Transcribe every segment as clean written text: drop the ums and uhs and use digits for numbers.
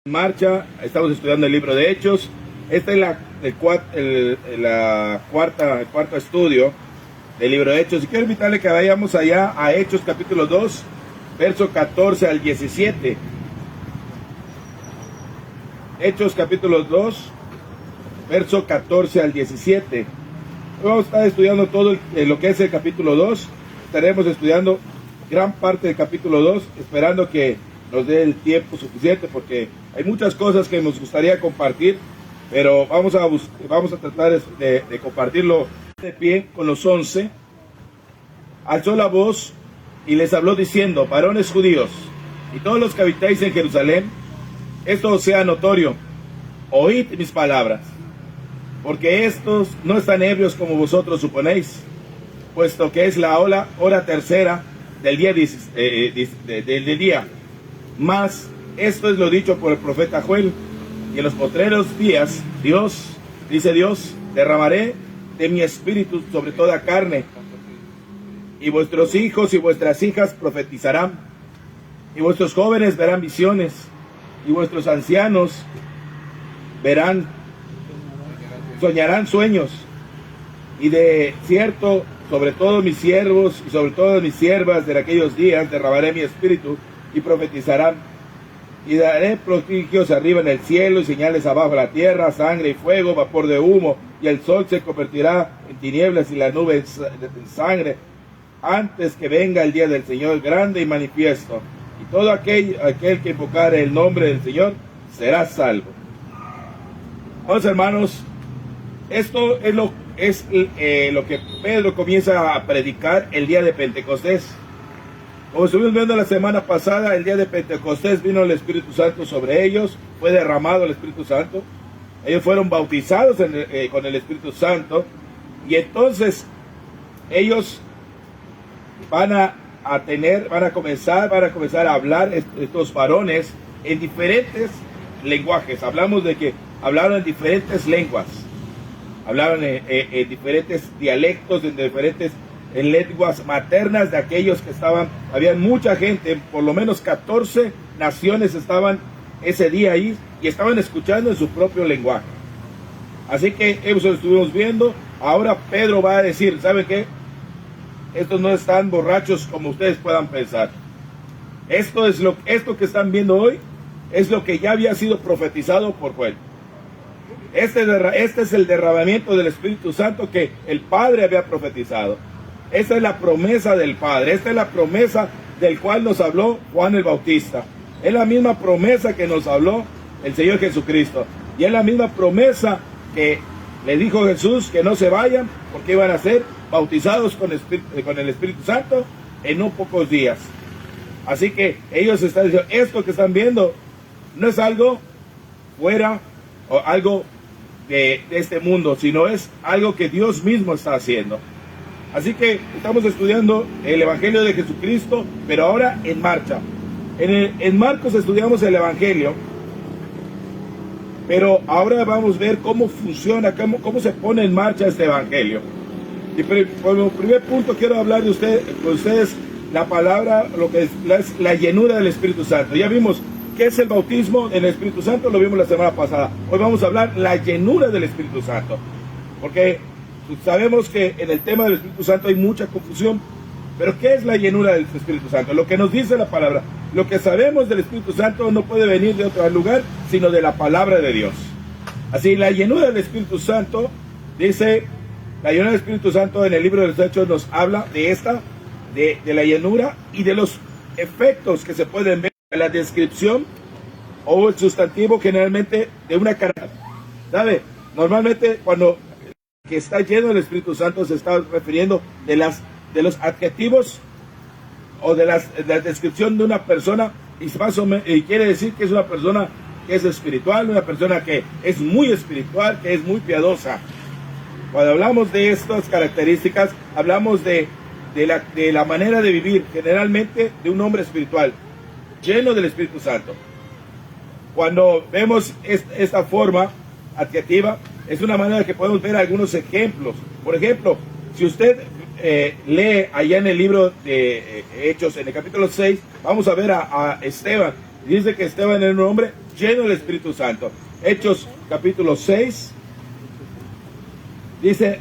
Marcha, estamos estudiando el libro de Hechos. Este es el cuarto estudio del libro de Hechos. Y quiero invitarle que vayamos allá a Hechos capítulo 2, verso 14 al 17. Hechos capítulo 2, verso 14 al 17. Hoy vamos a estar estudiando todo lo que es el capítulo 2. Estaremos estudiando gran parte del capítulo 2, esperando que nos dé el tiempo suficiente, porque hay muchas cosas que nos gustaría compartir, pero vamos a tratar de compartirlo de pie con los 11. Alzó la voz y les habló diciendo: varones judíos y todos los que habitáis en Jerusalén, esto os sea notorio, oíd mis palabras, porque estos no están ebrios como vosotros suponéis, puesto que es la hora tercera del día. Mas esto es lo dicho por el profeta Joel, y en los postreros días, dice Dios, derramaré de mi espíritu sobre toda carne, y vuestros hijos y vuestras hijas profetizarán, y vuestros jóvenes verán visiones, y vuestros ancianos soñarán sueños, y de cierto sobre todos mis siervos y sobre todas mis siervas de aquellos días derramaré mi espíritu, y profetizarán, y daré prodigios arriba en el cielo y señales abajo en la tierra, sangre y fuego, vapor de humo, y el sol se convertirá en tinieblas y la nube en sangre, antes que venga el día del Señor grande y manifiesto, y todo aquel que invocare el nombre del Señor será salvo. Vamos, hermanos, esto es lo que Pedro comienza a predicar el día de Pentecostés. Como estuvimos viendo la semana pasada, el día de Pentecostés vino el Espíritu Santo sobre ellos, fue derramado el Espíritu Santo, ellos fueron bautizados con el Espíritu Santo, y entonces ellos van a comenzar a hablar, estos varones, en diferentes lenguajes. Hablamos de que hablaron en diferentes lenguas, hablaron en diferentes dialectos, en lenguas maternas de aquellos que había mucha gente, por lo menos 14 naciones estaban ese día ahí y estaban escuchando en su propio lenguaje. Así que eso lo estuvimos viendo. Ahora Pedro va a decir: ¿saben qué? Estos no están borrachos como ustedes puedan pensar. Esto que están viendo hoy es lo que ya había sido profetizado por Joel. Este es el derramamiento del Espíritu Santo que el Padre había profetizado. Esta es la promesa del Padre. Esta es la promesa del cual nos habló Juan el Bautista. Es la misma promesa que nos habló el Señor Jesucristo. Y es la misma promesa que le dijo Jesús, que no se vayan, porque iban a ser bautizados con el Espíritu Santo en no pocos días. Así que ellos están diciendo: esto que están viendo no es algo fuera o algo de este mundo, sino es algo que Dios mismo está haciendo. Así que estamos estudiando el Evangelio de Jesucristo, pero ahora en marcha. En Marcos estudiamos el Evangelio, pero ahora vamos a ver cómo funciona, cómo se pone en marcha este Evangelio. Y como primer punto quiero hablar con ustedes la palabra, lo que es la llenura del Espíritu Santo. Ya vimos qué es el bautismo en el Espíritu Santo, lo vimos la semana pasada. Hoy vamos a hablar la llenura del Espíritu Santo, porque sabemos que en el tema del Espíritu Santo hay mucha confusión. Pero ¿qué es la llenura del Espíritu Santo? Lo que nos dice la palabra, lo que sabemos del Espíritu Santo no puede venir de otro lugar, sino de la palabra de Dios. Así, la llenura del Espíritu Santo, dice, la llenura del Espíritu Santo en el libro de los Hechos nos habla de la llenura y de los efectos que se pueden ver en la descripción o el sustantivo generalmente de una característica. ¿Sabe? Normalmente cuando que está lleno del Espíritu Santo se está refiriendo de los adjetivos o de la descripción de una persona, y quiere decir que es una persona que es espiritual, una persona que es muy espiritual, que es muy piadosa. Cuando hablamos de estas características, hablamos de la manera de vivir, generalmente de un hombre espiritual, lleno del Espíritu Santo. Cuando vemos esta forma adjetiva, es una manera que podemos ver algunos ejemplos. Por ejemplo, si usted lee allá en el libro de Hechos, en el capítulo 6, vamos a ver a Esteban. Dice que Esteban era un hombre lleno del Espíritu Santo. Hechos capítulo 6, dice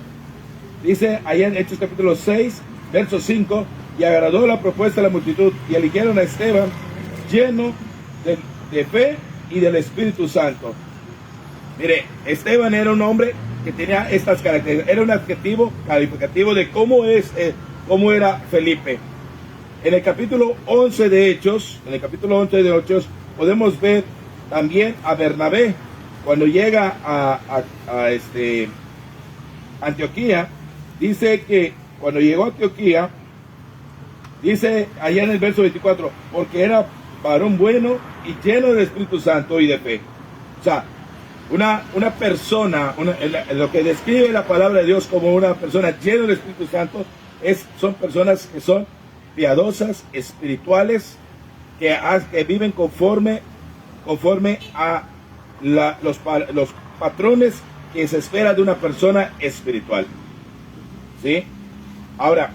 allá en Hechos capítulo 6, verso 5, y agradó la propuesta de la multitud, y eligieron a Esteban lleno de fe y del Espíritu Santo. Mire, Esteban era un hombre que tenía estas características, era un adjetivo calificativo de cómo era Felipe. En el capítulo 11 de Hechos, podemos ver también a Bernabé, cuando llega a Antioquía. Dice que cuando llegó a Antioquía, dice allá en el verso 24, porque era varón bueno y lleno del Espíritu Santo y de fe. O sea, una persona, lo que describe la palabra de Dios como una persona llena del Espíritu Santo, son personas que son piadosas, espirituales, que viven conforme a los patrones que se espera de una persona espiritual. ¿Sí? Ahora,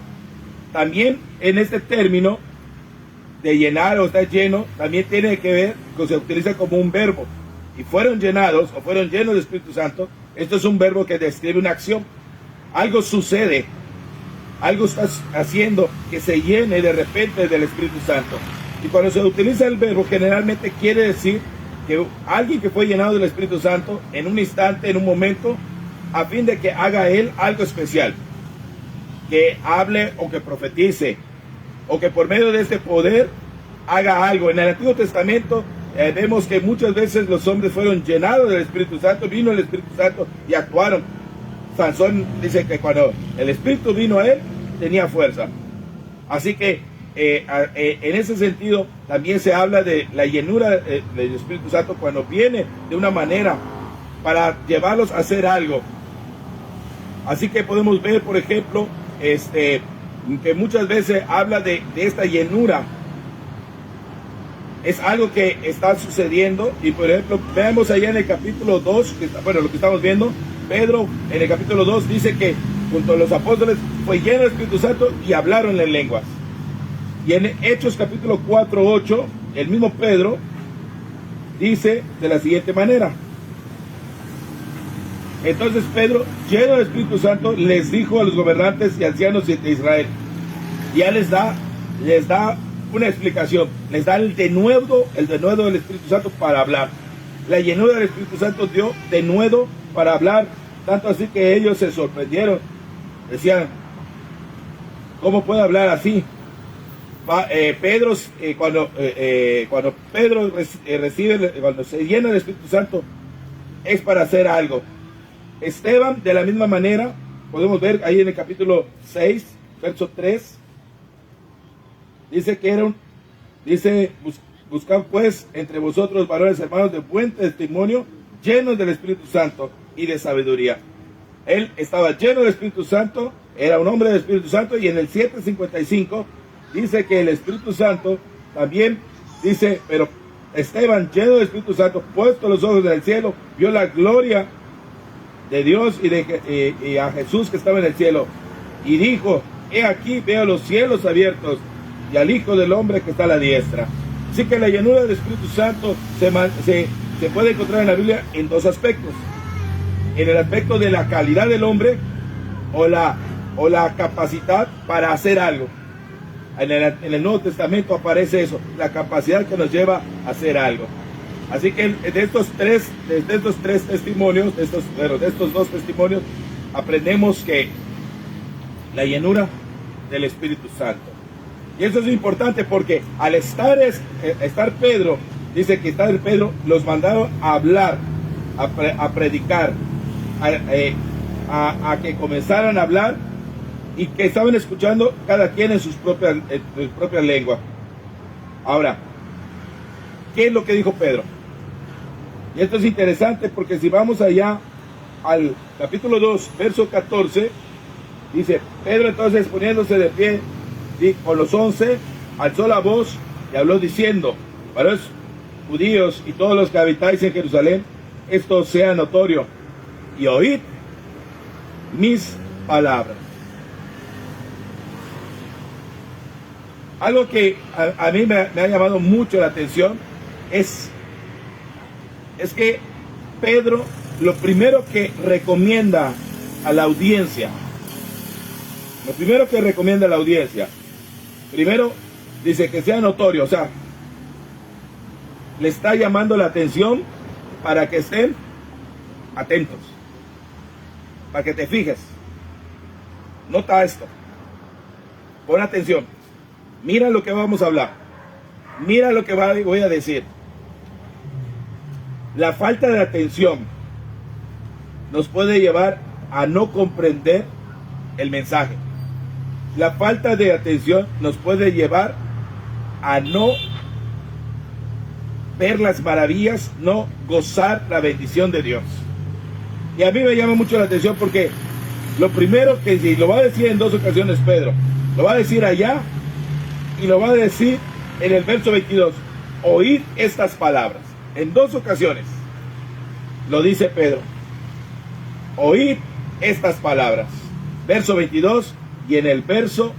también en este término de llenar o estar lleno, también tiene que ver, que se utiliza como un verbo. Y fueron llenados o fueron llenos del Espíritu Santo. Esto es un verbo que describe una acción. Algo sucede, algo estás haciendo que se llene de repente del Espíritu Santo. Y cuando se utiliza el verbo, generalmente quiere decir que alguien que fue llenado del Espíritu Santo en un instante, en un momento, a fin de que haga él algo especial, que hable o que profetice, o que por medio de este poder haga algo. En el Antiguo Testamento vemos que muchas veces los hombres fueron llenados del Espíritu Santo, vino el Espíritu Santo y actuaron. Sansón dice que cuando el Espíritu vino a él, tenía fuerza. Así que en ese sentido también se habla de la llenura del Espíritu Santo cuando viene de una manera para llevarlos a hacer algo. Así que podemos ver, por ejemplo, que muchas veces habla de esta llenura. Es algo que está sucediendo. Y por ejemplo, veamos allá en el capítulo 2, lo que estamos viendo, Pedro en el capítulo 2 dice que junto a los apóstoles fue lleno del Espíritu Santo y hablaron en lenguas. Y en Hechos capítulo 4, 8, el mismo Pedro dice de la siguiente manera: entonces Pedro, lleno del Espíritu Santo, les dijo a los gobernantes y ancianos de Israel. Y ya les da una explicación, les da el denuedo del Espíritu Santo para hablar. La llenura del Espíritu Santo dio denuedo para hablar, tanto así que ellos se sorprendieron. Decían, ¿cómo puede hablar así? Cuando Pedro cuando se llena del Espíritu Santo, es para hacer algo. Esteban, de la misma manera, podemos ver ahí en el capítulo 6, verso 3, dice que buscad pues entre vosotros varones hermanos de buen testimonio, llenos del Espíritu Santo y de sabiduría. Él estaba lleno del Espíritu Santo, era un hombre del Espíritu Santo, y en el 7:55 dice que el Espíritu Santo también dice, pero Esteban, lleno del Espíritu Santo, puesto los ojos en el cielo, vio la gloria de Dios y a Jesús que estaba en el cielo, y dijo, he aquí veo los cielos abiertos y al Hijo del Hombre que está a la diestra. Así que la llenura del Espíritu Santo se puede encontrar en la Biblia en dos aspectos: en el aspecto de la calidad del hombre o la capacidad para hacer algo. En el Nuevo Testamento aparece eso, la capacidad que nos lleva a hacer algo. Así que de estos dos testimonios, aprendemos que la llenura del Espíritu Santo. Y eso es importante porque al estar Pedro, dice que Pedro los mandaron a hablar, a predicar, a que comenzaran a hablar, y que estaban escuchando cada quien en sus propias lenguas. Ahora, ¿qué es lo que dijo Pedro? Y esto es interesante porque si vamos allá al capítulo 2, verso 14, dice, Pedro entonces poniéndose de pie con los 11, alzó la voz y habló diciendo, varones judíos y todos los que habitáis en Jerusalén, esto sea notorio, y oíd mis palabras. Algo que a mí me ha llamado mucho la atención es es que Pedro lo primero que recomienda a la audiencia, primero dice que sea notorio, o sea, le está llamando la atención para que estén atentos, para que te fijes. Nota esto, pon atención, mira lo que vamos a hablar, mira lo que voy a decir. La falta de atención nos puede llevar a no comprender el mensaje. La falta de atención nos puede llevar a no ver las maravillas, no gozar la bendición de Dios. Y a mí me llama mucho la atención porque lo primero que sí, lo va a decir en dos ocasiones Pedro, lo va a decir allá y lo va a decir en el verso 22, oíd estas palabras. En dos ocasiones lo dice Pedro, oíd estas palabras, verso 22 y en el verso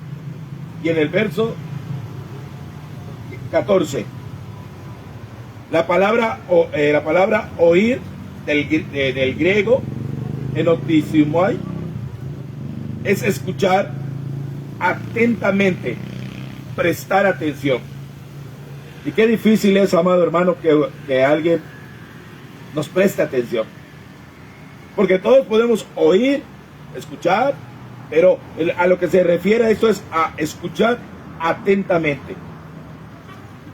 14. La palabra oír del griego enotismoi es escuchar atentamente, prestar atención. Y qué difícil es, amado hermano, que alguien nos preste atención. Porque todos podemos oír, escuchar, pero a lo que se refiere a esto es a escuchar atentamente.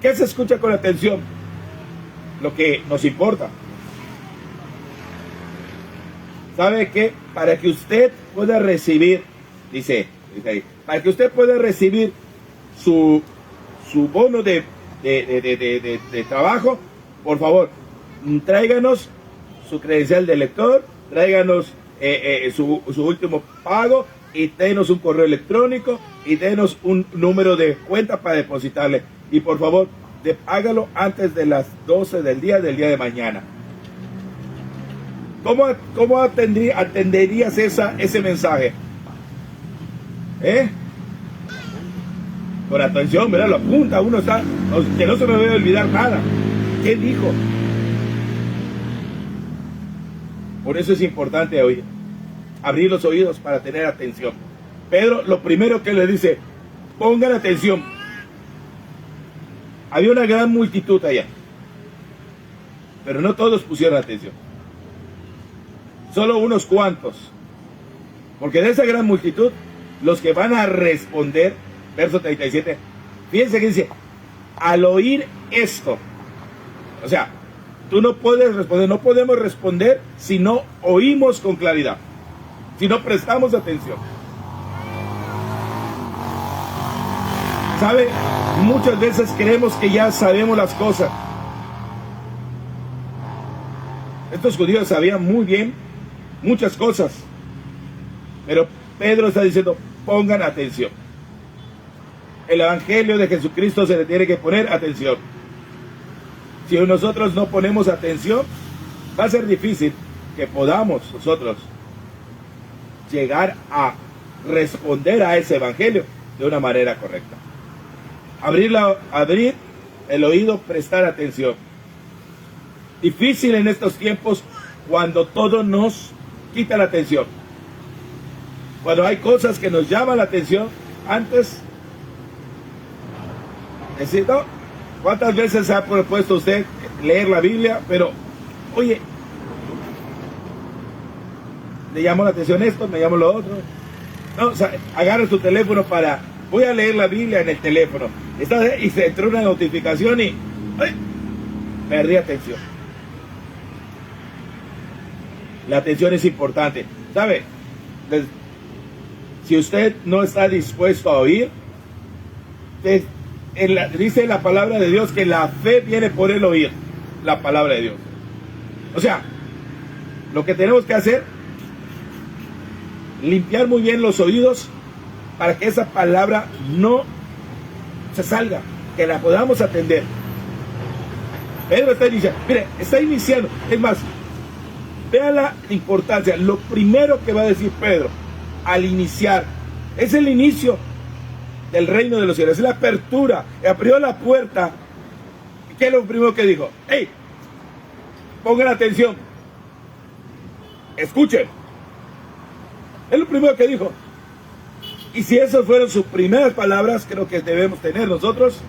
¿Qué se escucha con atención? Lo que nos importa. ¿Sabe qué? Para que usted pueda recibir, dice ahí, para que usted pueda recibir su bono de trabajo, por favor, tráiganos su credencial de lector, tráiganos su último pago y denos un correo electrónico y denos un número de cuenta para depositarle. Y por favor, hágalo antes de las 12 del día de mañana. ¿Cómo atenderías ese mensaje? Con atención, ¿verdad? Lo apunta, uno está, que no se me vaya a olvidar nada. ¿Qué dijo? Por eso es importante hoy abrir los oídos para tener atención. Pedro, lo primero que le dice, pongan atención. Había una gran multitud allá, pero no todos pusieron atención. Solo unos cuantos. Porque de esa gran multitud, los que van a responder, verso 37, fíjense que dice, al oír esto, o sea, tú no puedes responder, no podemos responder si no oímos con claridad, si no prestamos atención. ¿Sabe? Muchas veces creemos que ya sabemos las cosas. Estos judíos sabían muy bien muchas cosas, pero Pedro está diciendo, pongan atención. El evangelio de Jesucristo se le tiene que poner atención. Si nosotros no ponemos atención, va a ser difícil que podamos nosotros llegar a responder a ese evangelio de una manera correcta. Abrir el oído, prestar atención. Difícil en estos tiempos cuando todo nos quita la atención. Cuando hay cosas que nos llaman la atención, antes, decir, no, ¿cuántas veces se ha propuesto usted leer la Biblia? Pero, oye, me llamó la atención esto, me llamó lo otro. No, o sea, agarra tu teléfono para, voy a leer la Biblia en el teléfono. Y se entró una notificación y ¡ay! Perdí atención. La atención es importante. ¿Sabe? Si usted no está dispuesto a oír, dice la palabra de Dios que la fe viene por el oír la palabra de Dios. O sea, lo que tenemos que hacer, limpiar muy bien los oídos para que esa palabra no se salga, que la podamos atender. Pedro está diciendo, mire, está iniciando, es más, vea la importancia, lo primero que va a decir Pedro al iniciar, es el inicio del reino de los cielos, es la apertura, abrió la puerta. ¿Qué es lo primero que dijo? ¡Hey! Pongan atención. Escuchen. Es lo primero que dijo. Y si esas fueron sus primeras palabras, creo que debemos tener nosotros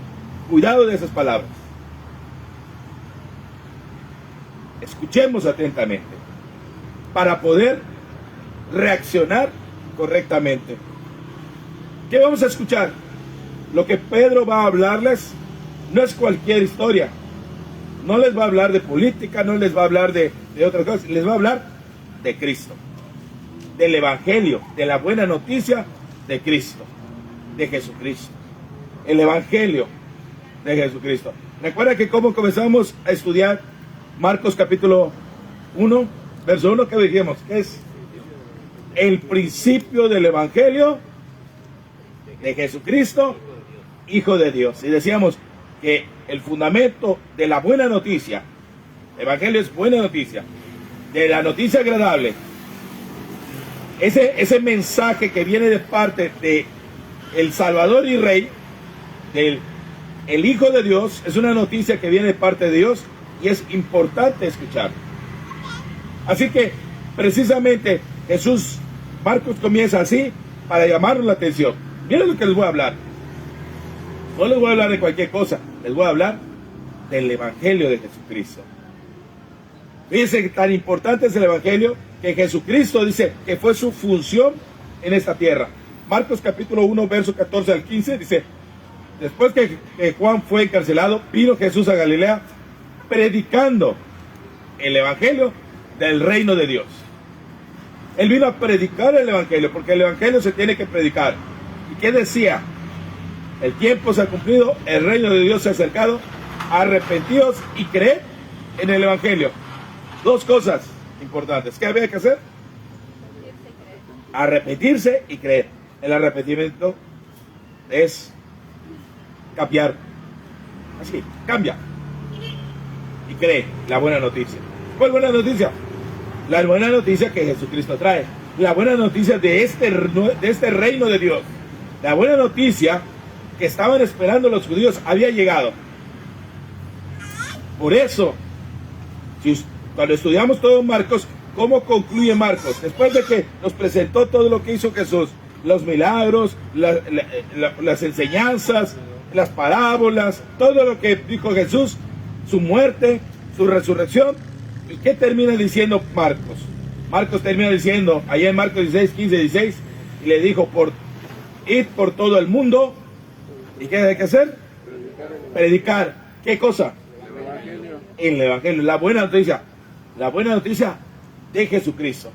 cuidado de esas palabras. Escuchemos atentamente para poder reaccionar correctamente. ¿Qué vamos a escuchar? Lo que Pedro va a hablarles no es cualquier historia. No les va a hablar de política, no les va a hablar de otras cosas. Les va a hablar de Cristo, del Evangelio, de la buena noticia de Cristo, de Jesucristo. El Evangelio de Jesucristo. Recuerda que como comenzamos a estudiar Marcos capítulo 1, verso 1, que dijimos que es el principio del Evangelio de Jesucristo, Hijo de Dios. Y decíamos que el fundamento de la buena noticia, Evangelio es buena noticia, de la noticia agradable, ese mensaje que viene de parte de el Salvador y Rey, del el Hijo de Dios, es una noticia que viene de parte de Dios y es importante escuchar. Así que precisamente Marcos comienza así para llamarnos la atención. Miren lo que les voy a hablar. No les voy a hablar de cualquier cosa, les voy a hablar del Evangelio de Jesucristo. Fíjense que tan importante es el Evangelio que Jesucristo dice que fue su función en esta tierra. Marcos capítulo 1, verso 14 al 15 dice: después que Juan fue encarcelado, vino Jesús a Galilea predicando el Evangelio del reino de Dios. Él vino a predicar el Evangelio, porque el Evangelio se tiene que predicar. ¿Y qué decía? El tiempo se ha cumplido, el reino de Dios se ha acercado, arrepentíos y creed en el Evangelio. Dos cosas importantes. ¿Qué había que hacer? Arrepentirse y creer. El arrepentimiento es cambiar. Así, cambia. Y cree la buena noticia. ¿Cuál buena noticia? La buena noticia que Jesucristo trae. La buena noticia de este reino de Dios. La buena noticia que estaban esperando los judíos había llegado. Por eso, cuando estudiamos todo Marcos, ¿cómo concluye Marcos? Después de que nos presentó todo lo que hizo Jesús, los milagros, las enseñanzas, las parábolas, todo lo que dijo Jesús, su muerte, su resurrección. ¿Y qué termina diciendo Marcos? Marcos termina diciendo, allá en Marcos 16, 15, 16, y le dijo, id por todo el mundo. ¿Y qué hay que hacer? Predicar. ¿Qué cosa? El Evangelio, la buena noticia. La buena noticia de Jesucristo.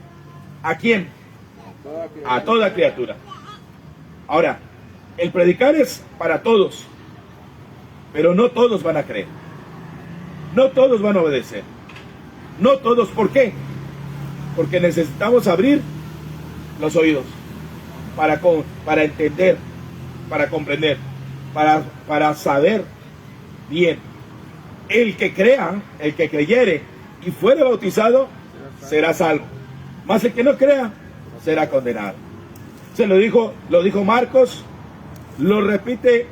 ¿A quién? A toda criatura. Ahora, el predicar es para todos, pero no todos van a creer. No todos van a obedecer. No todos. ¿Por qué? Porque necesitamos abrir los oídos para entender, para comprender, para saber bien. El que crea, el que creyere y fuere bautizado, será salvo. Mas el que no crea, será condenado. Lo dijo Marcos, lo repite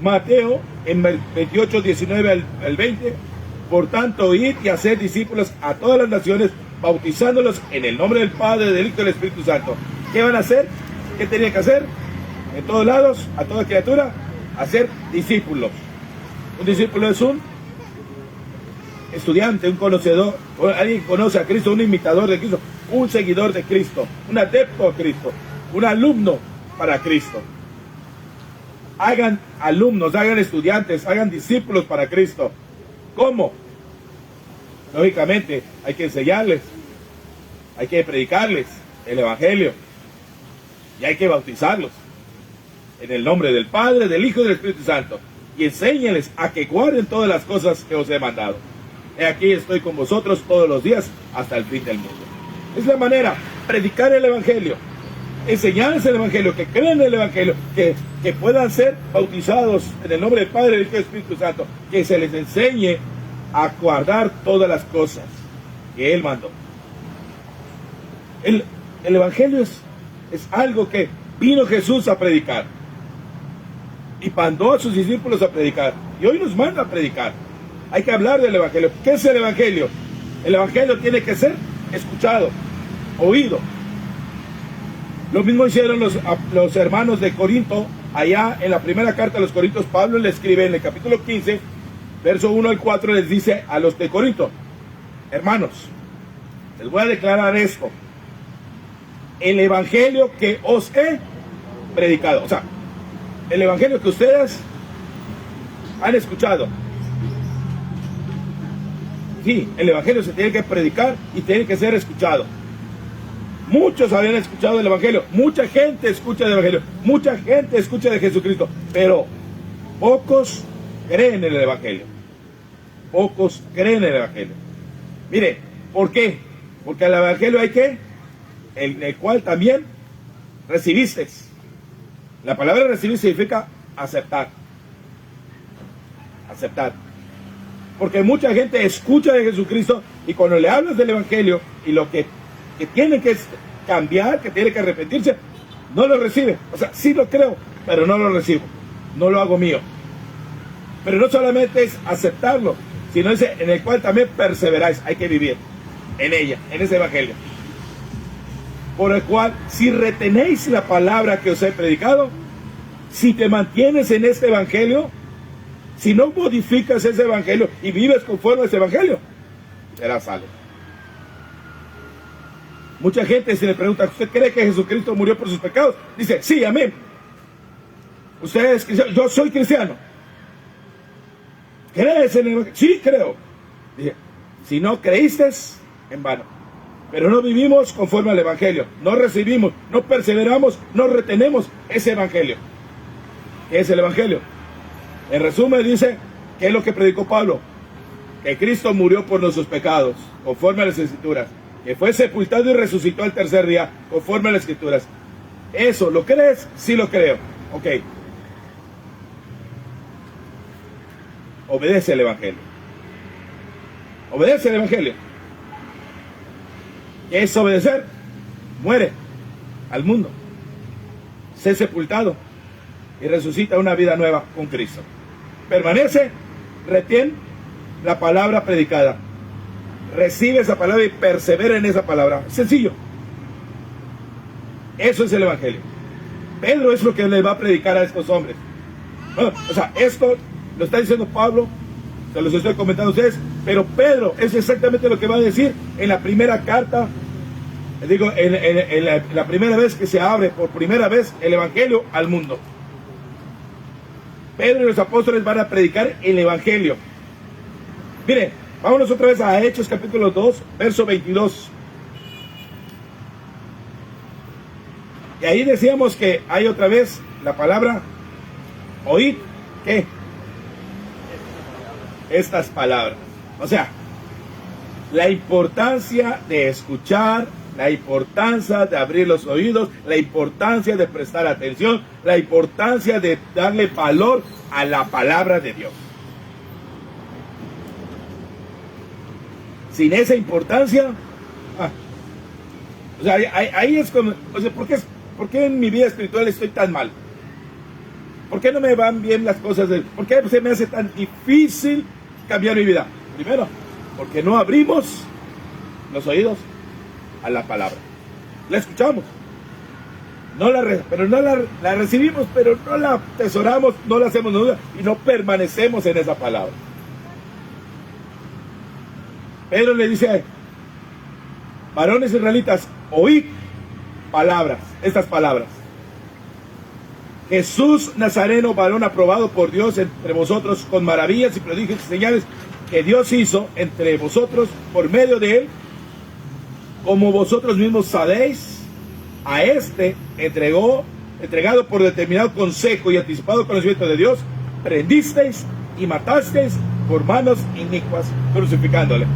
Mateo en 28, 19 al 20. Por tanto, id y haced discípulos a todas las naciones, bautizándolos en el nombre del Padre, del Hijo y del Espíritu Santo. ¿Qué van a hacer? ¿Qué tenían que hacer? En todos lados, a toda criatura, hacer discípulos. Un discípulo es un estudiante, un conocedor, alguien que conoce a Cristo, un imitador de Cristo, un seguidor de Cristo, un adepto a Cristo, un alumno para Cristo. Hagan alumnos, hagan estudiantes, hagan discípulos para Cristo. ¿Cómo? Lógicamente, hay que enseñarles, hay que predicarles el Evangelio y hay que bautizarlos en el nombre del Padre, del Hijo y del Espíritu Santo, y enséñenles a que guarden todas las cosas que os he mandado. He aquí estoy con vosotros todos los días hasta el fin del mundo. Es la manera, predicar el Evangelio, enseñarles el Evangelio, que crean en el Evangelio, que puedan ser bautizados en el nombre del Padre, del Hijo y del Espíritu Santo, que se les enseñe a guardar todas las cosas que Él mandó. El Evangelio es algo que vino Jesús a predicar y mandó a sus discípulos a predicar, y hoy nos manda a predicar. Hay que hablar del Evangelio. ¿Qué es el Evangelio? El evangelio tiene que ser escuchado, oído. Lo mismo hicieron los hermanos de Corinto. Allá en la primera carta a los Corintios, Pablo le escribe en el capítulo 15, verso 1 al 4, les dice a los de Corinto: hermanos, les voy a declarar esto: el evangelio que os he predicado, o sea, el evangelio que ustedes han escuchado. Sí, el evangelio se tiene que predicar y tiene que ser escuchado. Muchos habían escuchado el evangelio, mucha gente escucha el evangelio, mucha gente escucha de Jesucristo, pero pocos creen en el evangelio. Pocos creen en el evangelio. Mire, ¿por qué? Porque el evangelio hay que, en el cual también recibiste. La palabra recibir significa aceptar. Aceptar. Porque mucha gente escucha de Jesucristo y cuando le hablas del evangelio y lo que tiene que cambiar, que tiene que arrepentirse, no lo recibe. O sea, sí lo creo, pero no lo recibo. No lo hago mío. Pero no solamente es aceptarlo, sino ese en el cual también perseveráis. Hay que vivir en ella, en ese evangelio. Por el cual, si retenéis la palabra que os he predicado, si te mantienes en este evangelio, si no modificas ese evangelio y vives conforme a ese evangelio, serás salvo. Mucha gente se le pregunta: ¿usted cree que Jesucristo murió por sus pecados? Dice: sí, amén. ¿Usted es cristiano? Yo soy cristiano. ¿Crees en el evangelio? Sí, creo. Dice: si no creíste, en vano. Pero no vivimos conforme al evangelio. No recibimos, no perseveramos, no retenemos ese evangelio. ¿Qué es el evangelio? En resumen dice, ¿qué es lo que predicó Pablo? Que Cristo murió por nuestros pecados, conforme a las Escrituras. Que fue sepultado y resucitó al tercer día, conforme a las Escrituras. ¿Eso lo crees? Sí lo creo. Ok. Obedece el evangelio. Obedece el evangelio. ¿Qué es obedecer? Muere al mundo. Sé sepultado y resucita una vida nueva con Cristo. Permanece, retén la palabra predicada. Recibe esa palabra y persevera en esa palabra. Sencillo. Eso es el evangelio. Pedro es lo que le va a predicar a estos hombres. O sea, esto lo está diciendo Pablo, se los estoy comentando a ustedes, pero Pedro es exactamente lo que va a decir en la primera carta. Digo, en la primera vez que se abre por primera vez el evangelio al mundo. Pedro y los apóstoles van a predicar el evangelio. Miren, vámonos otra vez a Hechos capítulo 2, verso 22. Y ahí decíamos que hay otra vez la palabra oíd. ¿Qué? Estas palabras. O sea, la importancia de escuchar, la importancia de abrir los oídos, la importancia de prestar atención, la importancia de darle valor a la palabra de Dios. Sin esa importancia, o sea, ahí es como, o sea, ¿por qué en mi vida espiritual estoy tan mal? ¿Por qué no me van bien las cosas? ¿Por qué se me hace tan difícil cambiar mi vida? Primero, porque no abrimos los oídos a la palabra. La escuchamos, pero no la recibimos, pero no la atesoramos, no la hacemos duda y no permanecemos en esa palabra. Pedro le dice: varones israelitas, oíd estas palabras. Jesús Nazareno, varón aprobado por Dios entre vosotros, con maravillas y prodigios y señales que Dios hizo entre vosotros por medio de él, como vosotros mismos sabéis, a este entregado por determinado consejo y anticipado conocimiento de Dios, prendisteis y matasteis por manos inicuas, crucificándole.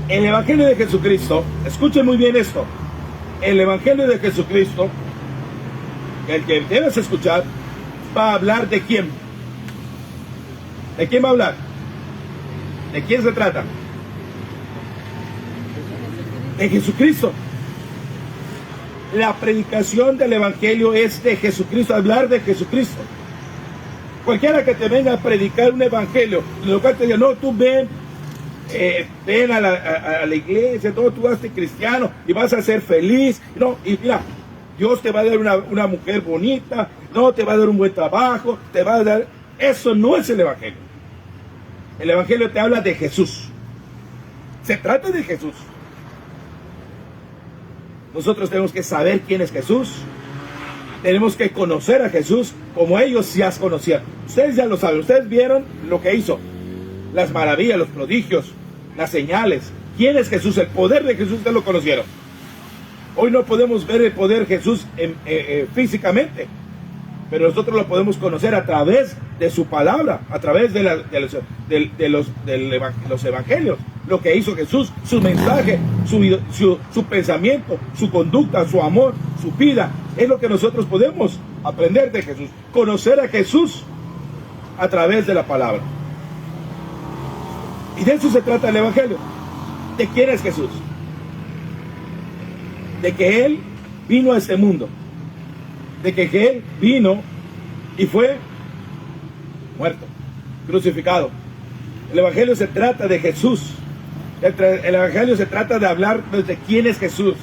El evangelio de Jesucristo, escuchen muy bien esto, el evangelio de Jesucristo, el que debes escuchar, va a hablar de quién. ¿De quién va a hablar? ¿De quién se trata? De Jesucristo. La predicación del evangelio es de Jesucristo, hablar de Jesucristo. Cualquiera que te venga a predicar un evangelio, en lo cual te diga: no, tú ven, ven a la iglesia, todo, tú hazte cristiano y vas a ser feliz. No, y mira, Dios te va a dar una mujer bonita, no, te va a dar un buen trabajo, te va a dar... Eso no es el Evangelio. El Evangelio te habla de Jesús. Se trata de Jesús. Nosotros tenemos que saber quién es Jesús. Tenemos que conocer a Jesús como ellos ya conocían. Ustedes ya lo saben, ustedes vieron lo que hizo. Las maravillas, los prodigios, las señales. ¿Quién es Jesús? El poder de Jesús, ustedes lo conocieron. Hoy no podemos ver el poder de Jesús físicamente, pero nosotros lo podemos conocer a través de su palabra, a través de los evangelios. Lo que hizo Jesús, su mensaje, su pensamiento, su conducta, su amor, su vida. Es lo que nosotros podemos aprender de Jesús. Conocer a Jesús a través de la palabra. Y de eso se trata el Evangelio. ¿De quién es Jesús? De que Él vino a este mundo. De que Él vino y fue muerto, crucificado. El Evangelio se trata de Jesús. El Evangelio se trata de hablar de quién es Jesús.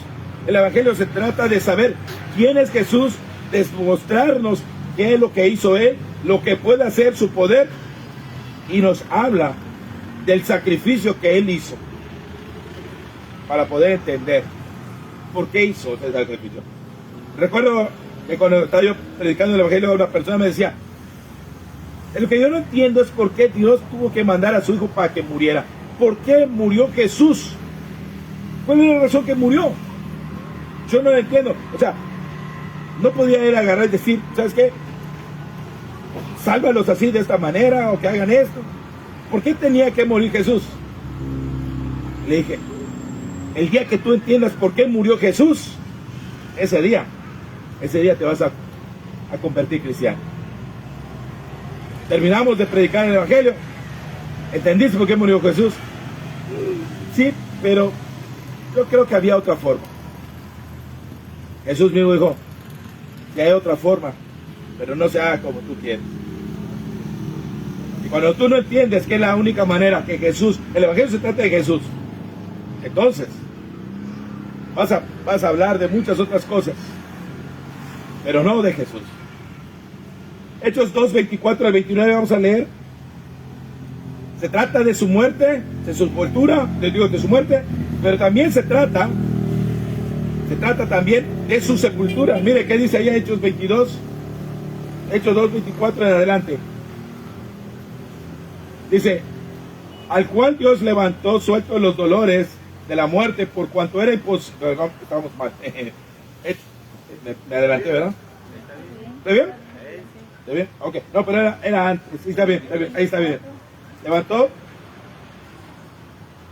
El Evangelio se trata de saber quién es Jesús, de mostrarnos qué es lo que hizo Él, lo que puede hacer su poder, y nos habla del sacrificio que Él hizo para poder entender por qué hizo ese sacrificio. Recuerdo que cuando estaba yo predicando el Evangelio, una persona me decía: lo que yo no entiendo es por qué Dios tuvo que mandar a su hijo para que muriera. ¿Por qué murió Jesús? ¿Cuál es la razón que murió? Yo no lo entiendo. O sea, no podía él agarrar y decir: ¿sabes qué? Sálvalos así de esta manera, o que hagan esto. ¿Por qué tenía que morir Jesús? Le dije: el día que tú entiendas por qué murió Jesús, ese día te vas a convertir cristiano. Terminamos de predicar el Evangelio. ¿Entendiste por qué murió Jesús? Sí, pero yo creo que había otra forma. Jesús mismo dijo: que hay otra forma, pero no se haga como tú quieres. Y cuando tú no entiendes que es la única manera que Jesús, el Evangelio se trata de Jesús, entonces vas a hablar de muchas otras cosas, pero no de Jesús. Hechos 2, 24 al 29 vamos a leer. Se trata de su muerte, de su sepultura, de su muerte, pero también se trata también de su sepultura. Mire qué dice allá Hechos 22, Hechos 2, 24 en adelante. Dice: al cual Dios levantó suelto los dolores de la muerte, por cuanto era imposible. Perdón, estamos mal. Me adelanté, ¿verdad? ¿Está bien? ¿Está bien? Ok. No, pero era antes. Sí, está bien, ahí está bien. Levantó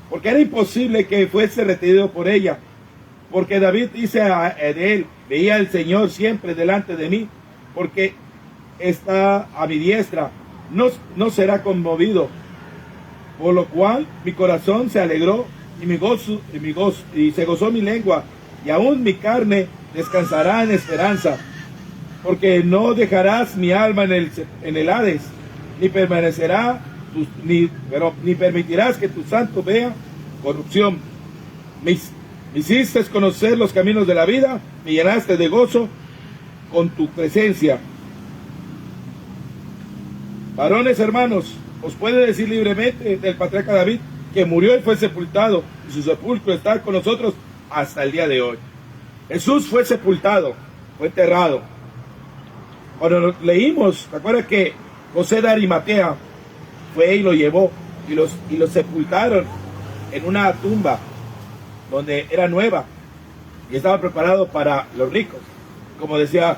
porque era imposible que fuese retenido por ella, porque David dice de él: veía al Señor siempre delante de mí, porque está a mi diestra, no será conmovido. Por lo cual mi corazón se alegró y se gozó mi lengua, y aún mi carne descansará en esperanza, porque no dejarás mi alma en el Hades, ni permitirás que tu santo vea corrupción. Me hiciste conocer los caminos de la vida, me llenaste de gozo con tu presencia. Varones hermanos, os puede decir libremente del patriarca David, que murió y fue sepultado, y su sepulcro está con nosotros hasta el día de hoy. Jesús fue sepultado, fue enterrado. Cuando leímos, ¿te acuerdas que José de Arimatea fue y lo llevó y los sepultaron en una tumba donde era nueva y estaba preparado para los ricos, como decía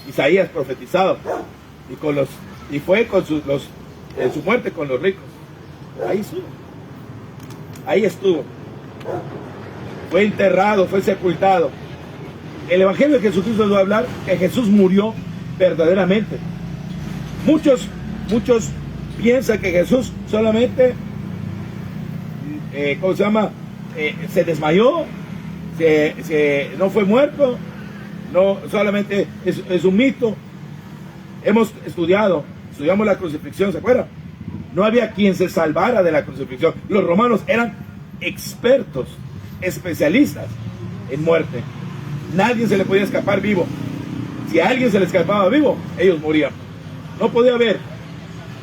Isaías profetizado, y fue en su muerte con los ricos? Ahí estuvo, fue enterrado, fue sepultado. El Evangelio de Jesucristo nos va a hablar que Jesús murió verdaderamente. Muchos piensan que Jesús solamente se desmayó, no fue muerto, no, solamente es un mito. Estudiamos la crucifixión, ¿se acuerdan? No había quien se salvara de la crucifixión. Los romanos eran expertos, especialistas en muerte. Nadie se le podía escapar vivo. Si a alguien se le escapaba vivo, ellos morían. No podía haber.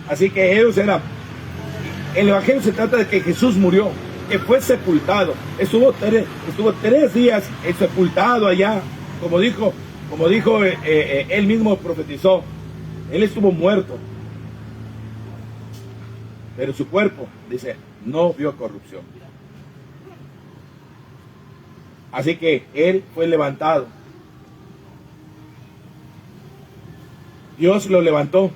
Así que ellos eran... El evangelio se trata de que Jesús murió, que fue sepultado. Estuvo 3 días sepultado allá. Como dijo él mismo profetizó. Él estuvo muerto. Pero su cuerpo, dice, no vio corrupción. Así que él fue levantado. Dios lo levantó.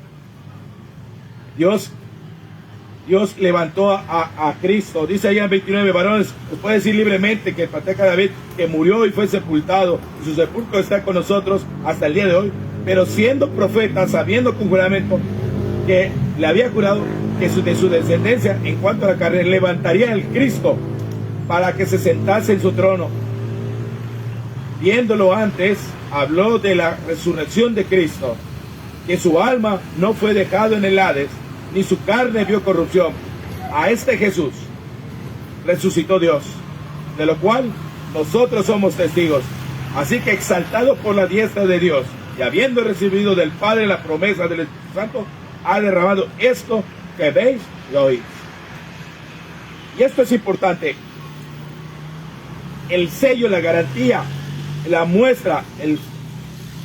Dios levantó a Cristo. Dice allá en 29, varones, os puede decir libremente que el patriarca David, que murió y fue sepultado, y su sepulcro está con nosotros hasta el día de hoy, pero siendo profeta, sabiendo con juramento que le había jurado que de su descendencia, en cuanto a la carne, levantaría el Cristo para que se sentase en su trono. Viéndolo antes, habló de la resurrección de Cristo, que su alma no fue dejado en el Hades, ni su carne vio corrupción. A este Jesús resucitó Dios, de lo cual nosotros somos testigos. Así que, exaltado por la diestra de Dios, y habiendo recibido del Padre la promesa del Espíritu Santo, ha derramado esto que veis y oís. Y esto es importante. El sello, la garantía, la muestra,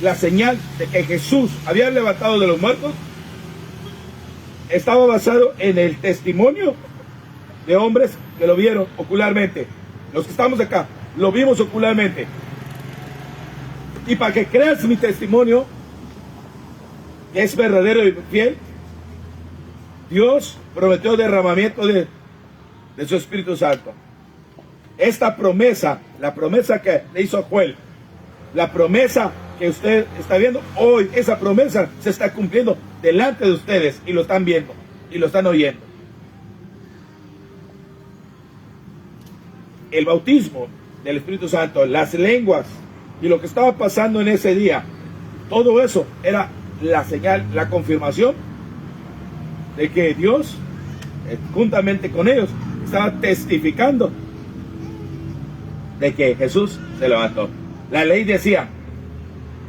la señal de que Jesús había levantado de los muertos, estaba basado en el testimonio de hombres que lo vieron ocularmente. Los que estamos acá, lo vimos ocularmente. Y para que creas mi testimonio, que es verdadero y fiel, Dios prometió derramamiento de su Espíritu Santo. Esta promesa, la promesa que le hizo a Joel, la promesa que usted está viendo hoy, esa promesa se está cumpliendo delante de ustedes y lo están viendo y lo están oyendo. El bautismo del Espíritu Santo, las lenguas y lo que estaba pasando en ese día, todo eso era la señal, la confirmación de que Dios, juntamente con ellos, estaba testificando de que Jesús se levantó. La ley decía,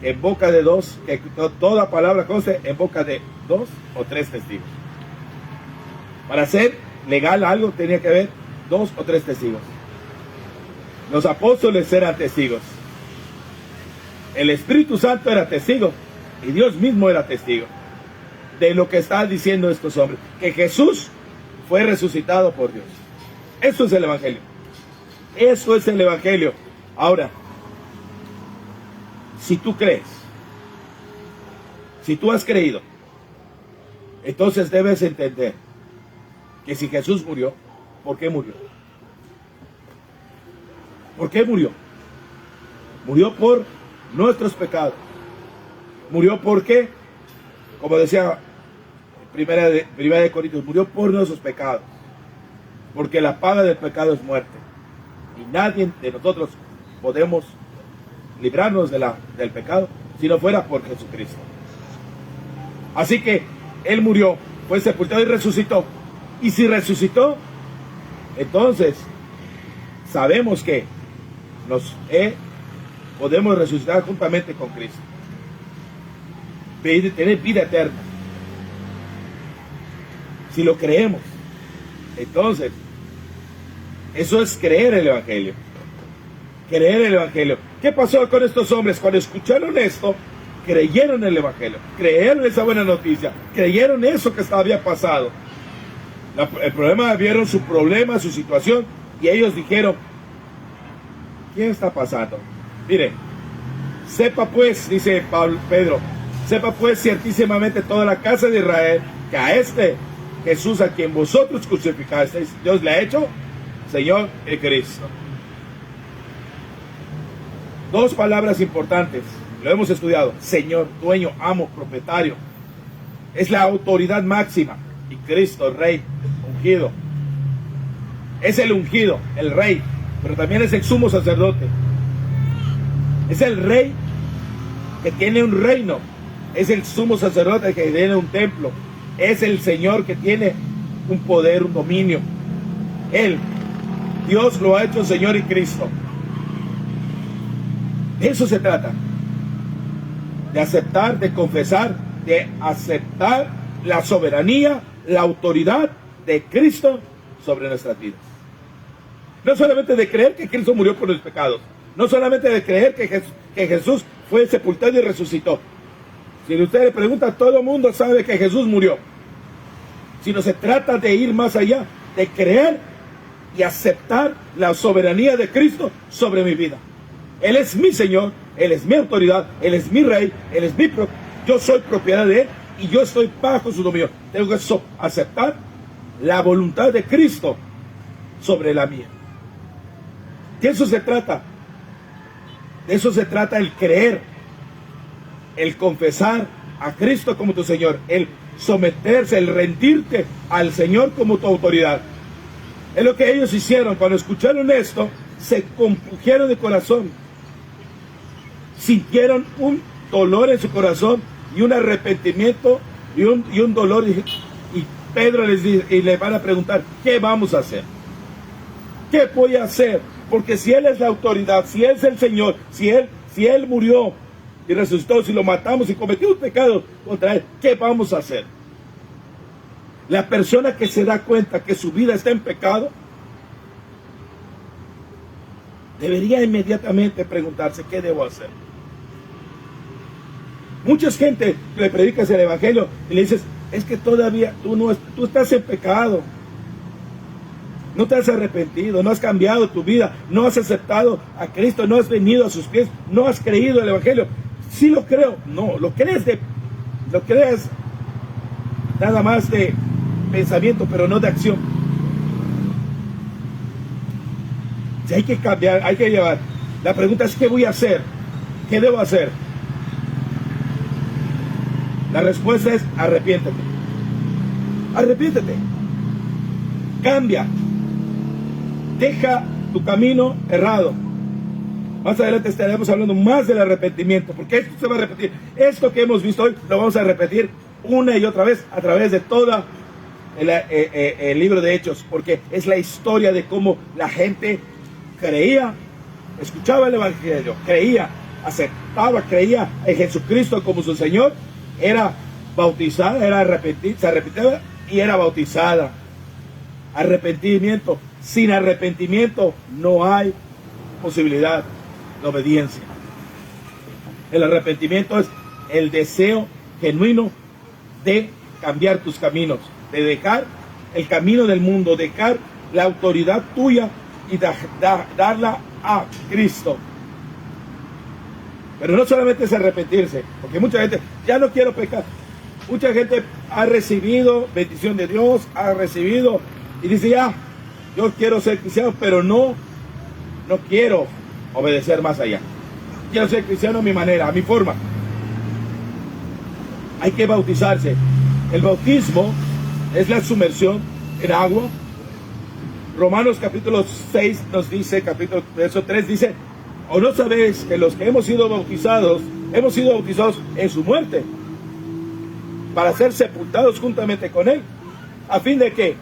en boca de dos, que toda palabra conste en boca de 2 o 3 testigos. Para ser legal algo tenía que haber 2 o 3 testigos. Los apóstoles eran testigos. El Espíritu Santo era testigo y Dios mismo era testigo de lo que están diciendo estos hombres, que Jesús fue resucitado por Dios. Eso es el Evangelio. Eso es el Evangelio. Ahora, si tú crees, si tú has creído, entonces debes entender que si Jesús murió, ¿por qué murió? ¿Por qué murió? Murió por nuestros pecados. Murió por qué, como decía Primera de Corintios, murió por nuestros pecados. Porque la paga del pecado es muerte. Y nadie de nosotros podemos librarnos del pecado si no fuera por Jesucristo. Así que Él murió, fue sepultado y resucitó. Y si resucitó, entonces sabemos que podemos resucitar juntamente con Cristo, tener vida eterna. Si lo creemos, entonces eso es creer el Evangelio. Creer el Evangelio. ¿Qué pasó con estos hombres? Cuando escucharon esto, creyeron el Evangelio, creyeron esa buena noticia, creyeron eso que había pasado. El problema, vieron su problema, su situación, y ellos dijeron, ¿qué está pasando? Mire, sepa pues, dice Pedro, sepa pues ciertísimamente toda la casa de Israel, que a este Jesús a quien vosotros crucificasteis, Dios le ha hecho Señor y Cristo. 2 palabras importantes, lo hemos estudiado: Señor, dueño, amo, propietario. Es la autoridad máxima. Y Cristo, Rey, ungido. Es el ungido, el Rey, pero también es el sumo sacerdote. Es el Rey que tiene un reino. Es el sumo sacerdote que tiene un templo. Es el Señor que tiene un poder, un dominio. Él, Dios lo ha hecho Señor y Cristo. De eso se trata. De aceptar, de confesar, de aceptar la soberanía, la autoridad de Cristo sobre nuestras vidas. No solamente de creer que Cristo murió por los pecados, no solamente de creer que Jesús fue sepultado y resucitó. Si usted le pregunta, todo el mundo sabe que Jesús murió. Sino se trata de ir más allá, de creer y aceptar la soberanía de Cristo sobre mi vida. Él es mi Señor, Él es mi autoridad, Él es mi Rey, Él es yo soy propiedad de Él y yo estoy bajo su dominio. Tengo que aceptar la voluntad de Cristo sobre la mía. De eso se trata. De eso se trata el creer, el confesar a Cristo como tu Señor, el someterse, el rendirte al Señor como tu autoridad. Es lo que ellos hicieron. Cuando escucharon esto, se compungieron de corazón. Sintieron un dolor en su corazón y un arrepentimiento y un dolor. Y Pedro les dice, y le van a preguntar, ¿qué vamos a hacer? ¿Qué voy a hacer? Porque si Él es la autoridad, si Él es el Señor, si Él murió y resucitó, si lo matamos y cometimos pecado contra Él, ¿qué vamos a hacer? La persona que se da cuenta que su vida está en pecado, debería inmediatamente preguntarse, ¿qué debo hacer? Mucha gente le predicas el Evangelio y le dices, es que todavía tú estás en pecado. No te has arrepentido, no has cambiado tu vida, no has aceptado a Cristo, no has venido a sus pies, no has creído el Evangelio. Sí lo creo, no, lo crees nada más de pensamiento, pero no de acción. Si hay que cambiar, hay que llevar. La pregunta es, ¿qué voy a hacer? ¿Qué debo hacer? La respuesta es, arrepiéntete. Arrepiéntete. Cambia. Deja tu camino errado. Más adelante estaremos hablando más del arrepentimiento, porque esto se va a repetir. Esto que hemos visto hoy lo vamos a repetir una y otra vez a través de todo el libro de Hechos, porque es la historia de cómo la gente creía, escuchaba el Evangelio, creía, aceptaba, creía en Jesucristo como su Señor, era bautizada, se arrepentía y era bautizada. Arrepentimiento. Sin arrepentimiento no hay posibilidad de obediencia. El arrepentimiento es el deseo genuino de cambiar tus caminos, de dejar el camino del mundo, dejar la autoridad tuya y darla a Cristo. Pero no solamente es arrepentirse, porque mucha gente, ya no quiero pecar. Mucha gente ha recibido bendición de Dios, ha recibido y dice, ya, yo quiero ser cristiano, pero no quiero obedecer más allá. Quiero ser cristiano a mi manera, a mi forma. Hay que bautizarse. El bautismo es la sumersión en agua. Romanos capítulo 6 nos dice, verso 3 dice, ¿o no sabéis que los que hemos sido bautizados en su muerte, para ser sepultados juntamente con Él? ¿A fin de qué?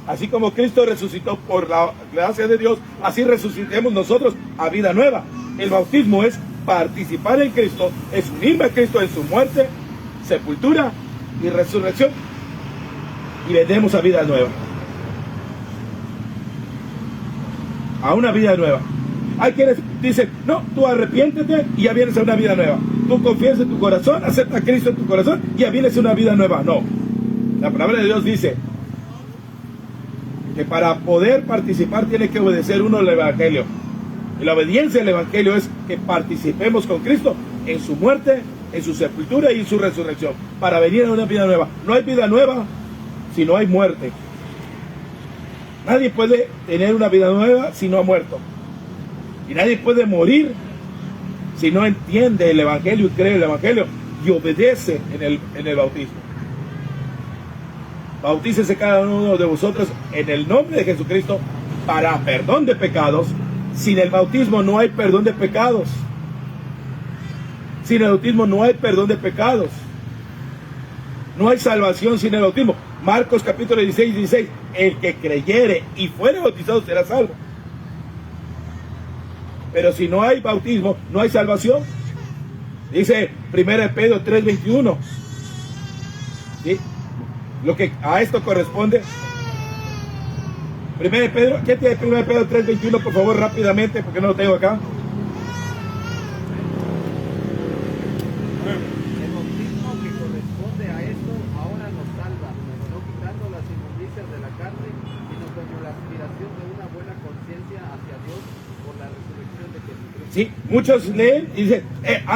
Así como Cristo resucitó por la gracia de Dios, así resucitemos nosotros a vida nueva. El bautismo es participar en Cristo, es unirme a Cristo en su muerte, sepultura y resurrección, y vendremos a vida nueva. A una vida nueva. Hay quienes dicen, no, tú arrepiéntete y ya vienes a una vida nueva. Tú confías en tu corazón, acepta a Cristo en tu corazón y ya vienes a una vida nueva. No. La palabra de Dios dice que para poder participar tiene que obedecer uno al Evangelio. Y la obediencia al Evangelio es que participemos con Cristo en su muerte, en su sepultura y en su resurrección, para venir a una vida nueva. No hay vida nueva si no hay muerte. Nadie puede tener una vida nueva si no ha muerto. Y nadie puede morir si no entiende el Evangelio y cree el Evangelio y obedece en el bautismo. Bautícese cada uno de vosotros en el nombre de Jesucristo para perdón de pecados. Sin el bautismo no hay perdón de pecados. Sin el bautismo no hay perdón de pecados. No hay salvación sin el bautismo. Marcos capítulo 16, el que creyere y fuere bautizado será salvo. Pero si no hay bautismo, no hay salvación. Dice 1 Pedro 3:21. ¿Sí? Lo que a esto corresponde. 1 Pedro, ¿qué tiene 1 Pedro 3:21? Por favor, rápidamente, porque no lo tengo acá. El bautismo que corresponde a esto ahora nos salva, no quitando las inmundicias de la carne, sino como la aspiración de una buena conciencia hacia Dios por la resurrección de Jesucristo. Sí, muchos leen y dicen,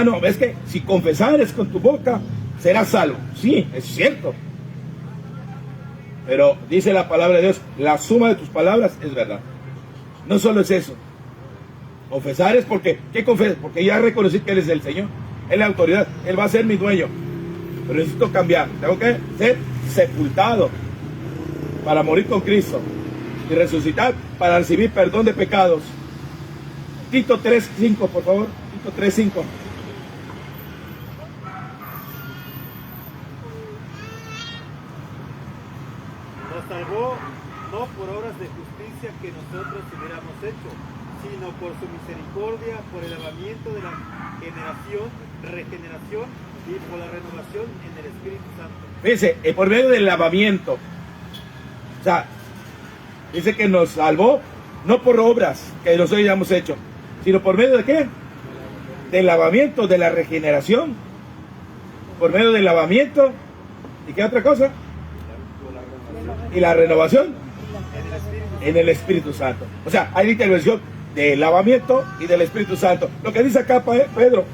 no, es que si confesares con tu boca, serás salvo. Sí, es cierto. Pero dice la palabra de Dios, la suma de tus palabras es verdad. No solo es eso. Confesar es porque, ¿qué confesas? Porque ya reconocí que Él es el Señor. Él es la autoridad, Él va a ser mi dueño. Pero necesito cambiar. Tengo que ser sepultado para morir con Cristo y resucitar para recibir perdón de pecados. Tito 3:5, por favor. Tito 3:5. Nos salvó no por obras de justicia que nosotros hubiéramos hecho, sino por su misericordia, por el lavamiento de la regeneración y por la renovación en el Espíritu Santo. Fíjense, por medio del lavamiento. O sea, dice que nos salvó no por obras que nosotros hayamos hecho, sino por medio de ¿qué? Del lavamiento, de la regeneración. Por medio del lavamiento. ¿Y qué otra cosa? Y la renovación en el Espíritu Santo. O sea, hay intervención del lavamiento y del Espíritu Santo. Lo que dice acá Pedro,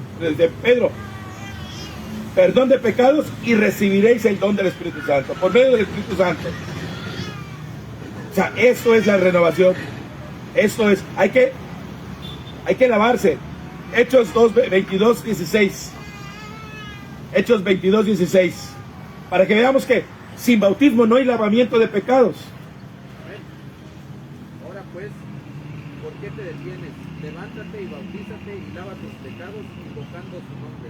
perdón de pecados y recibiréis el don del Espíritu Santo, por medio del Espíritu Santo. O sea, eso es la renovación. Esto es, hay que lavarse. Hechos 22:16. Hechos 22:16. Para que veamos que sin bautismo no hay lavamiento de pecados. Ahora pues, ¿por qué te detienes? Levántate y bautízate y lava tus pecados invocando su nombre.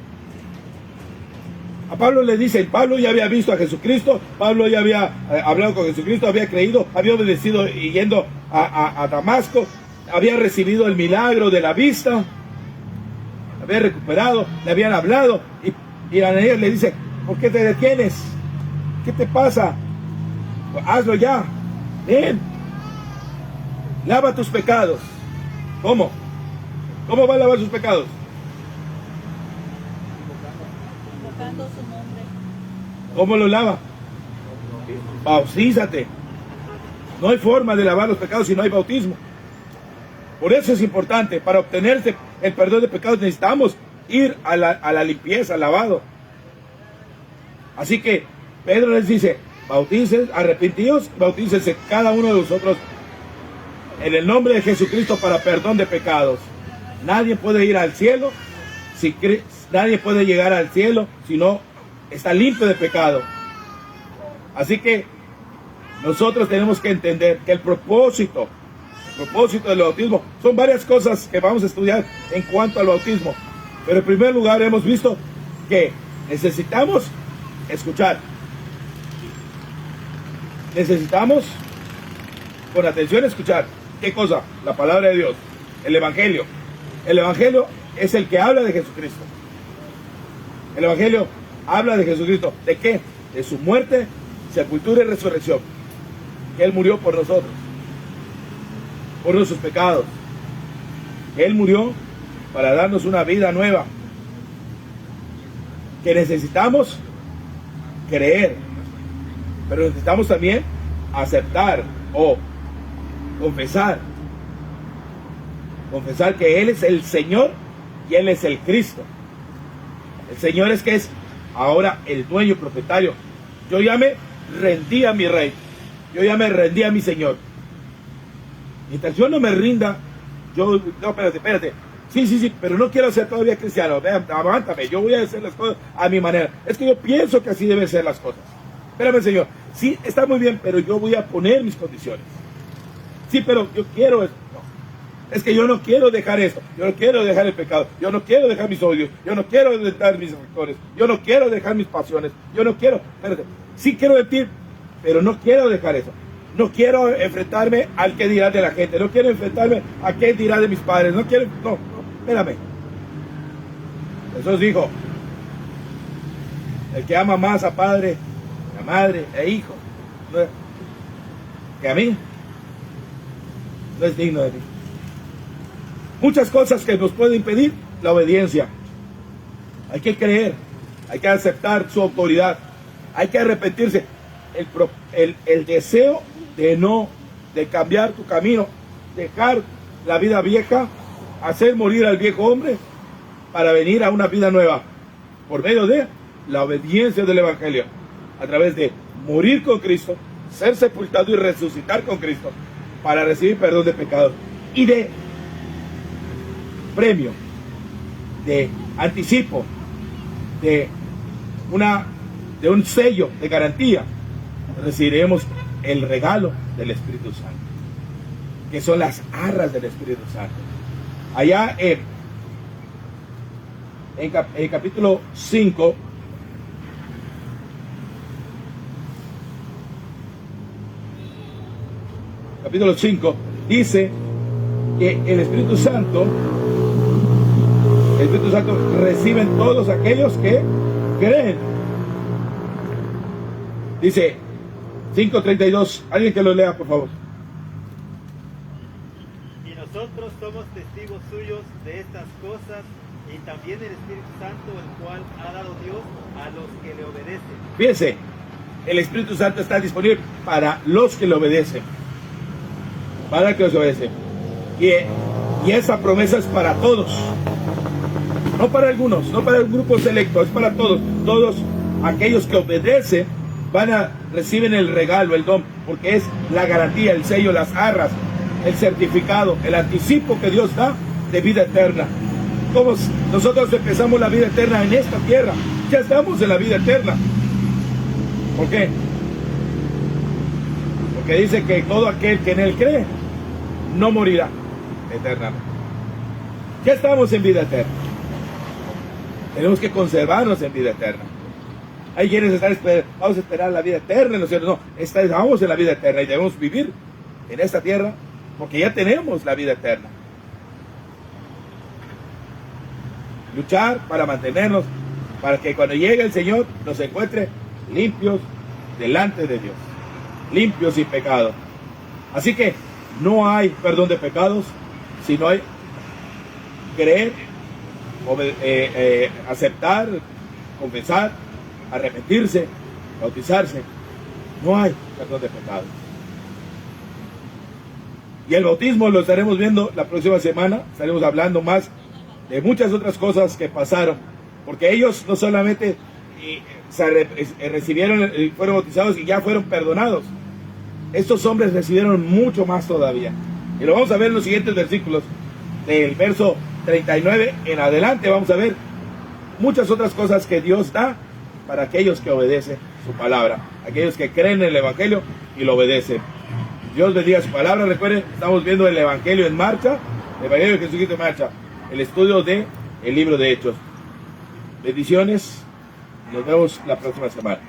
A Pablo le dicen, Pablo ya había visto a Jesucristo, Pablo ya había hablado con Jesucristo, había creído, había obedecido y yendo a Damasco, había recibido el milagro de la vista, había recuperado, le habían hablado, y Ananías le dice, ¿por qué te detienes? ¿Qué te pasa? Pues hazlo ya, ven, lava tus pecados. ¿Cómo? ¿Cómo va a lavar sus pecados? Invocando su nombre. ¿Cómo lo lava? Bautízate. No hay forma de lavar los pecados si no hay bautismo. Por eso es importante, para obtener el perdón de pecados necesitamos ir a la limpieza, al lavado. Así que Pedro les dice, bautícense, arrepentíos, bautícense cada uno de vosotros en el nombre de Jesucristo para perdón de pecados. Nadie puede ir al cielo, nadie puede llegar al cielo si no está limpio de pecado. Así que nosotros tenemos que entender que el propósito del bautismo son varias cosas que vamos a estudiar en cuanto al bautismo. Pero en primer lugar hemos visto que necesitamos escuchar. Necesitamos con atención escuchar. ¿Qué cosa? La palabra de Dios, el Evangelio. El Evangelio es el que habla de Jesucristo. El Evangelio habla de Jesucristo. ¿De qué? De su muerte, sepultura y resurrección. Que Él murió por nosotros, por nuestros pecados. Él murió para darnos una vida nueva. Que necesitamos creer, pero necesitamos también aceptar o confesar que Él es el Señor y Él es el Cristo. El Señor es que es ahora el dueño propietario. Yo ya me rendí a mi Rey, yo ya me rendí a mi Señor. Mientras yo no me rinda, no, espérate. Sí, pero no quiero ser todavía cristiano. Vean, aguántame, yo voy a hacer las cosas a mi manera. Es que yo pienso que así deben ser las cosas. Espérame, Señor. Sí, está muy bien, pero yo voy a poner mis condiciones. Sí, pero yo quiero esto. No. Es que yo no quiero dejar esto. Yo no quiero dejar el pecado. Yo no quiero dejar mis odios. Yo no quiero dejar mis rencores. Yo no quiero dejar mis pasiones. Yo no quiero. Espérate. Sí quiero decir pero no quiero dejar eso. No quiero enfrentarme al que dirá de la gente, no quiero enfrentarme a qué dirá de mis padres, no, espérame. Jesús dijo, el que ama más a padre, a madre e hijo, que a mí, no es digno de mí. Muchas cosas que nos pueden impedir la obediencia. Hay que creer, hay que aceptar su autoridad, hay que arrepentirse. El deseo de cambiar tu camino, dejar la vida vieja, hacer morir al viejo hombre para venir a una vida nueva, por medio de la obediencia del Evangelio, a través de morir con Cristo, ser sepultado y resucitar con Cristo, para recibir perdón de pecados y de premio, de anticipo, de un sello de garantía, recibiremos el regalo del Espíritu Santo, que son las arras del Espíritu Santo. Allá en capítulo 5, dice que el Espíritu Santo reciben todos aquellos que creen. Dice 5:32, alguien que lo lea, por favor. Y nosotros somos testigos suyos de estas cosas, y también el Espíritu Santo, el cual ha dado Dios a los que le obedecen. Fíjense, el Espíritu Santo está disponible para los que le obedecen. Para que los obedecen. Y esa promesa es para todos. No para algunos, no para un grupo selecto, es para todos. Todos aquellos que obedecen reciben el regalo, el don, porque es la garantía, el sello, las arras, el certificado, el anticipo que Dios da de vida eterna. Como nosotros empezamos la vida eterna en esta tierra, ya estamos en la vida eterna. ¿Por qué? Porque dice que todo aquel que en él cree no morirá eternamente. Ya estamos en vida eterna. Tenemos que conservarnos en vida eterna. Hay quienes están esperando, vamos a esperar la vida eterna, ¿no es cierto? No, estamos en la vida eterna y debemos vivir en esta tierra porque ya tenemos la vida eterna. Luchar para mantenernos, para que cuando llegue el Señor nos encuentre limpios delante de Dios, limpios sin pecado. Así que no hay perdón de pecados si no hay creer, aceptar, confesar, arrepentirse, bautizarse. No hay perdón de pecados. Y el bautismo lo estaremos viendo la próxima semana. Estaremos hablando más de muchas otras cosas que pasaron, porque ellos no solamente recibieron, fueron bautizados y ya fueron perdonados. Estos hombres recibieron mucho más todavía. Y lo vamos a ver en los siguientes versículos. Del verso 39 en adelante vamos a ver muchas otras cosas que Dios da para aquellos que obedecen su palabra, aquellos que creen en el Evangelio y lo obedecen. Dios bendiga su palabra. Recuerden, estamos viendo el Evangelio en marcha, el Evangelio de Jesucristo en marcha, el estudio del libro de Hechos. Bendiciones, nos vemos la próxima semana.